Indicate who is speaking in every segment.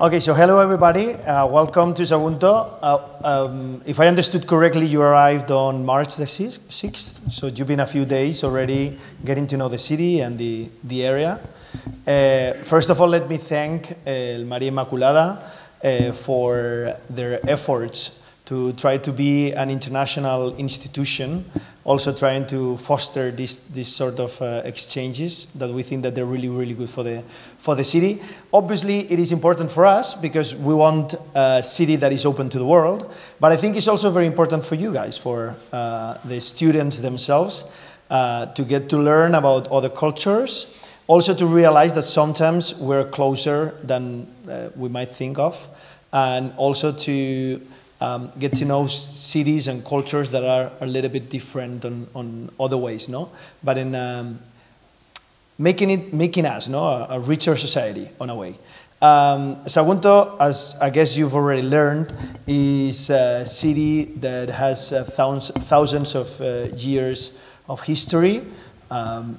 Speaker 1: Okay, so hello everybody. Welcome to Sagunto. If I understood correctly, you arrived on March the 6th, so you've been a few days already getting to know the city and the area. First of all, let me thank María Inmaculada for their efforts to try to be an international institution, also trying to foster this sort of exchanges that we think that they're really, really good for the city. Obviously, it is important for us because we want a city that is open to the world, but I think it's also very important for you guys, for the students themselves, to get to learn about other cultures, also to realize that sometimes we're closer than we might think of, and also to get to know cities and cultures that are a little bit different on other ways, no? But in making us, no, a richer society on a way. Sagunto, as I guess you've already learned, is a city that has thousands of years of history,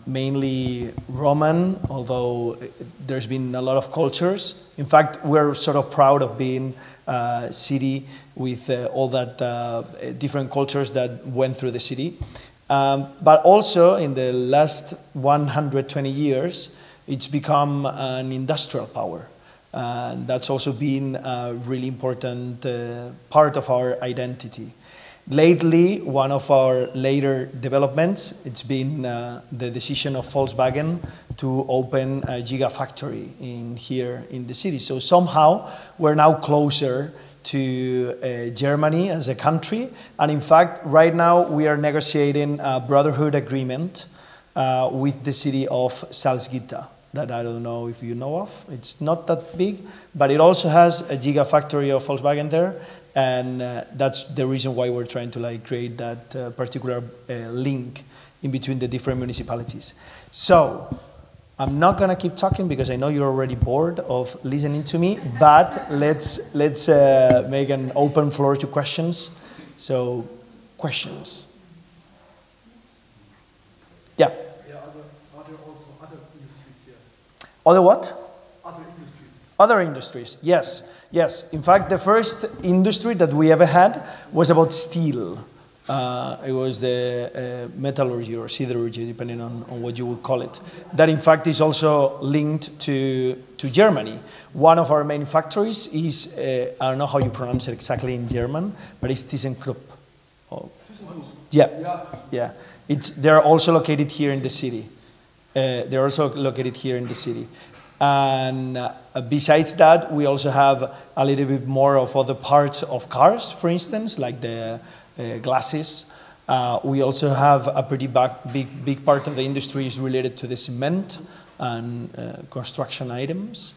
Speaker 1: mainly Roman, although there's been a lot of cultures. In fact, we're sort of proud of being a city with all that different cultures that went through the city. But also in the last 120 years, it's become an industrial power. And that's also been a really important part of our identity. Lately, one of our later developments, it's been the decision of Volkswagen to open a gigafactory here in the city. So somehow, we're now closer to Germany as a country. And in fact, right now, we are negotiating a brotherhood agreement with the city of Salzgitter, that I don't know if you know of. It's not that big, but it also has a gigafactory of Volkswagen there. And that's the reason why we're trying to create that particular link in between the different municipalities. So I'm not going to keep talking because I know you're already bored of listening to me, but let's make an open floor to questions. So, questions? Yeah?
Speaker 2: Yeah, are there also other industries here?
Speaker 1: Other what?
Speaker 2: Other industries.
Speaker 1: Other industries, yes. Yes, in fact, the first industry that we ever had was about steel. It was the metallurgy or siderurgy, depending on what you would call it. That, in fact, is also linked to Germany. One of our main factories is, I don't know how you pronounce it exactly in German, but it's ThyssenKrupp. Oh. Yeah. They're also located here in the city. And besides that, we also have a little bit more of other parts of cars, for instance, like the glasses. We also have a pretty big part of the industry is related to the cement and construction items.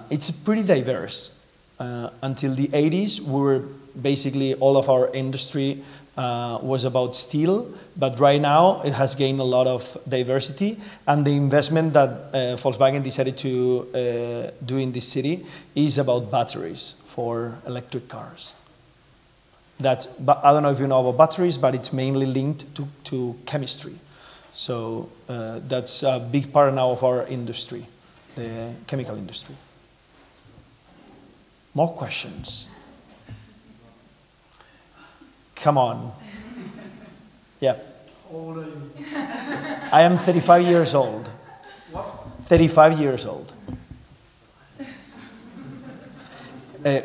Speaker 1: It's pretty diverse. Until the 80s, we were basically all of our industry was about steel, but right now it has gained a lot of diversity, and the investment that Volkswagen decided to do in this city is about batteries for electric cars. But I don't know if you know about batteries, but it's mainly linked to chemistry. So that's a big part now of our industry, the chemical industry. More questions? Come on. Yeah.
Speaker 2: How old are you?
Speaker 1: I am 35 years old.
Speaker 2: What?
Speaker 1: 35 years old. I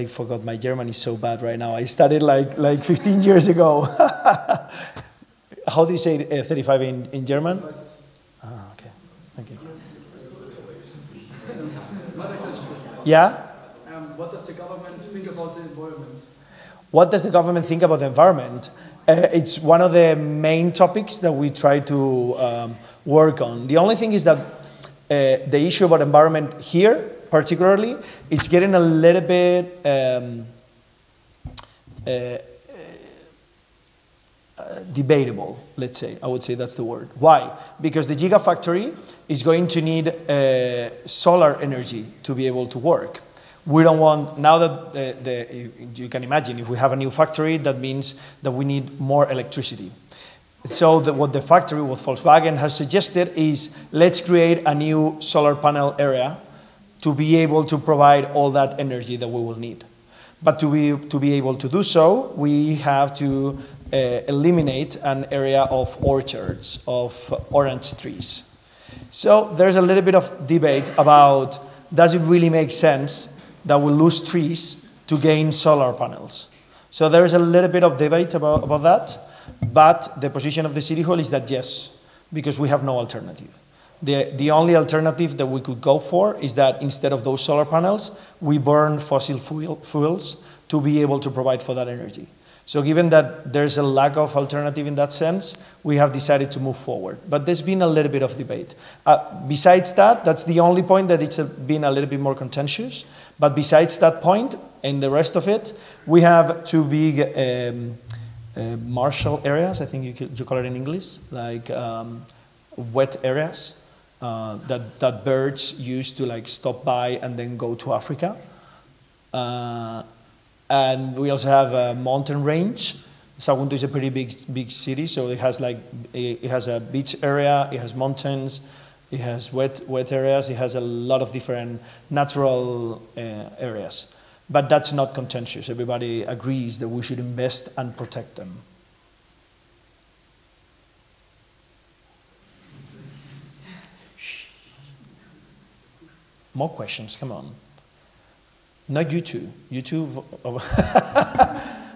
Speaker 1: forgot, my German is so bad right now. I studied like 15 years ago. How do you say 35 in German? Okay. Thank you. Yeah?
Speaker 2: What does the government think about the environment?
Speaker 1: What does the government think about the environment? It's one of the main topics that we try to work on. The only thing is that the issue about environment here, particularly, it's getting a little bit debatable, let's say. I would say that's the word. Why? Because the gigafactory is going to need solar energy to be able to work. We don't want, now that you can imagine, if we have a new factory, that means that we need more electricity. So what the factory, what Volkswagen has suggested is let's create a new solar panel area to be able to provide all that energy that we will need. But to be able to do so, we have to eliminate an area of orchards, of orange trees. So there's a little bit of debate about, does it really make sense that we lose trees to gain solar panels? So there is a little bit of debate about that, but the position of the City Hall is that yes, because we have no alternative. The only alternative that we could go for is that instead of those solar panels, we burn fossil fuels to be able to provide for that energy. So given that there's a lack of alternative in that sense, we have decided to move forward. But there's been a little bit of debate. Besides that, that's the only point that it's been a little bit more contentious. But besides that point, and the rest of it, we have two big marshal areas, I think you call it in English, like wet areas that birds used to like stop by and then go to Africa. And we also have a mountain range. Sagunt is a pretty big city, so it has a beach area, it has mountains, it has wet areas, it has a lot of different natural areas. But that's not contentious. Everybody agrees that we should invest and protect them. More questions, come on. Not you two. You two,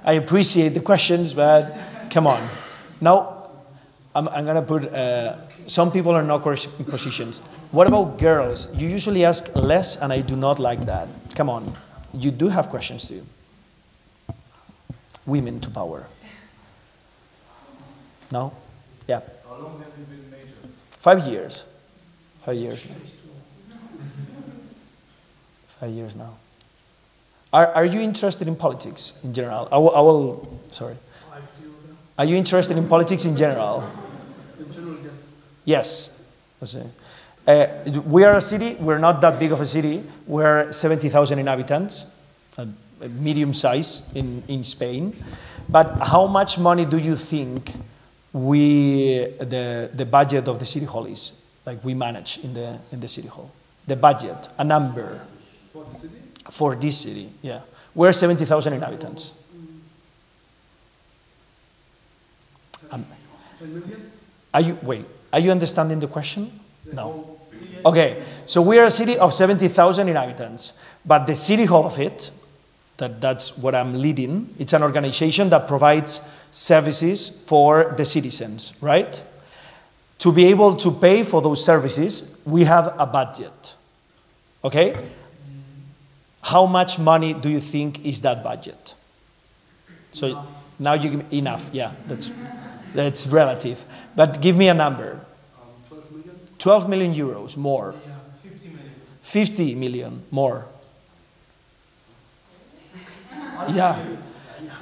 Speaker 1: I appreciate the questions, but come on. Now, I'm going to put, some people are in awkward positions. What about girls? You usually ask less, and I do not like that. Come on. You do have questions too. Women to power. No? Yeah.
Speaker 2: How long have you been major?
Speaker 1: 5 years. 5 years now. 5 years now. Are you interested in politics in general? I will sorry. Are you interested in politics in general?
Speaker 2: In general, yes.
Speaker 1: Yes. We are a city, we're not that big of a city. We're 70,000 inhabitants, a medium size in Spain. But how much money do you think the budget of the City Hall is? Like we manage in the City Hall? The budget, a number.
Speaker 2: For the city?
Speaker 1: For this city, yeah. We're 70,000 inhabitants.
Speaker 2: 10 million?
Speaker 1: Are you understanding the question? No. Okay, so we are a city of 70,000 inhabitants, but the City Hall of it, that's what I'm leading, it's an organization that provides services for the citizens, right? To be able to pay for those services, we have a budget, okay? How much money do you think is that budget? So
Speaker 2: Enough.
Speaker 1: now you give me enough, yeah, that's relative. But give me a number.
Speaker 2: 12 million?
Speaker 1: 12 million euros more.
Speaker 2: Yeah, 50 million.
Speaker 1: 50 million more. Yeah.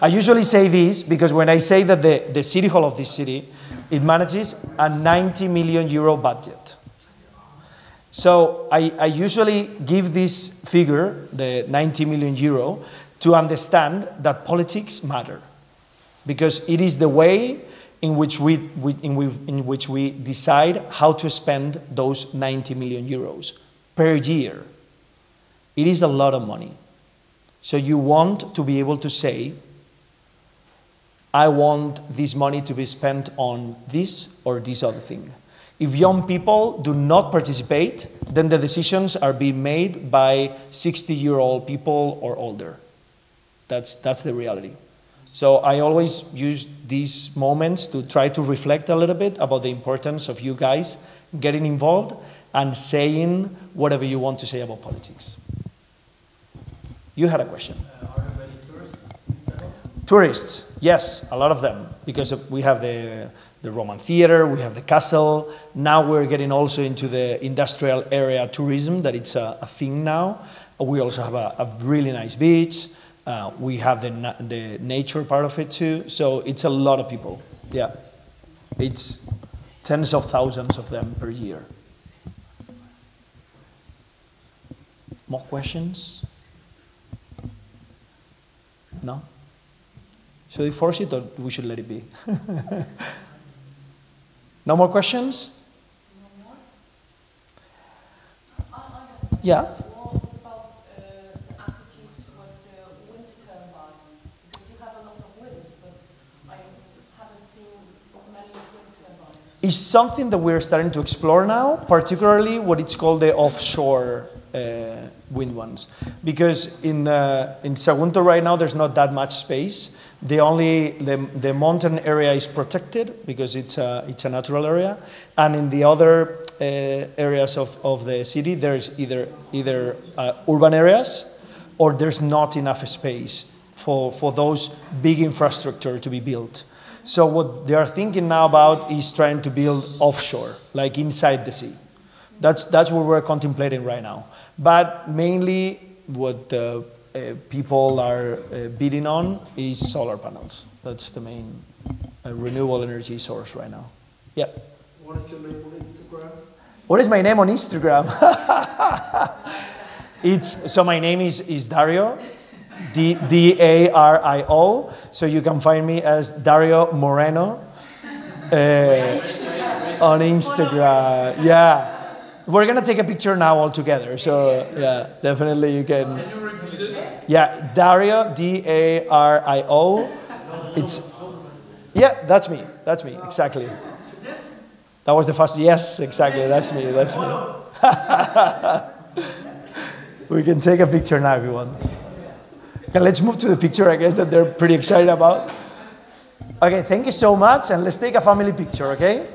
Speaker 1: I usually say this because when I say that the City Hall of this city, it manages a 90 million euro budget. So I usually give this figure, the 90 million euro, to understand that politics matter. Because it is the way in which we decide how to spend those 90 million euros per year. It is a lot of money. So you want to be able to say, I want this money to be spent on this or this other thing. If young people do not participate, then the decisions are being made by 60-year-old people or older. That's the reality. So I always use these moments to try to reflect a little bit about the importance of you guys getting involved and saying whatever you want to say about politics. You had a question.
Speaker 2: Are there many tourists in Sagunt?
Speaker 1: Tourists, yes, a lot of them, because we have the Roman theater, we have the castle. Now we're getting also into the industrial area tourism, that it's a thing now. We also have a really nice beach. We have the nature part of it too. So it's a lot of people, yeah. It's tens of thousands of them per year. More questions? No? Should we force it or we should let it be? No more questions?
Speaker 3: No more?
Speaker 1: Yeah.
Speaker 3: What about the attitude towards the wind turbines? Because you have a lot of wind, but I haven't seen many wind turbines.
Speaker 1: It's something that we're starting to explore now, particularly what it's called the offshore wind ones. Because in Sagunto right now, there's not that much space. The mountain area is protected because it's a natural area. And in the other areas of the city, there's either urban areas or there's not enough space for those big infrastructure to be built. So what they are thinking now about is trying to build offshore, like inside the sea. That's what we're contemplating right now. But mainly what people are bidding on is solar panels. That's the main renewable energy source right now. Yeah.
Speaker 2: What is your name on Instagram?
Speaker 1: What is my name on Instagram? So my name is Dario, Dario. So you can find me as Dario Moreno on Instagram. Yeah. We're going to take a picture now all together. So yeah, definitely you can.
Speaker 2: Can you repeat it?
Speaker 1: Yeah, Dario, Dario. Yeah, that's me. That's me, exactly. That was the first, yes, exactly, that's me. We can take a picture now if you want. Okay, let's move to the picture, I guess, that they're pretty excited about. Okay, thank you so much, and let's take a family picture, okay?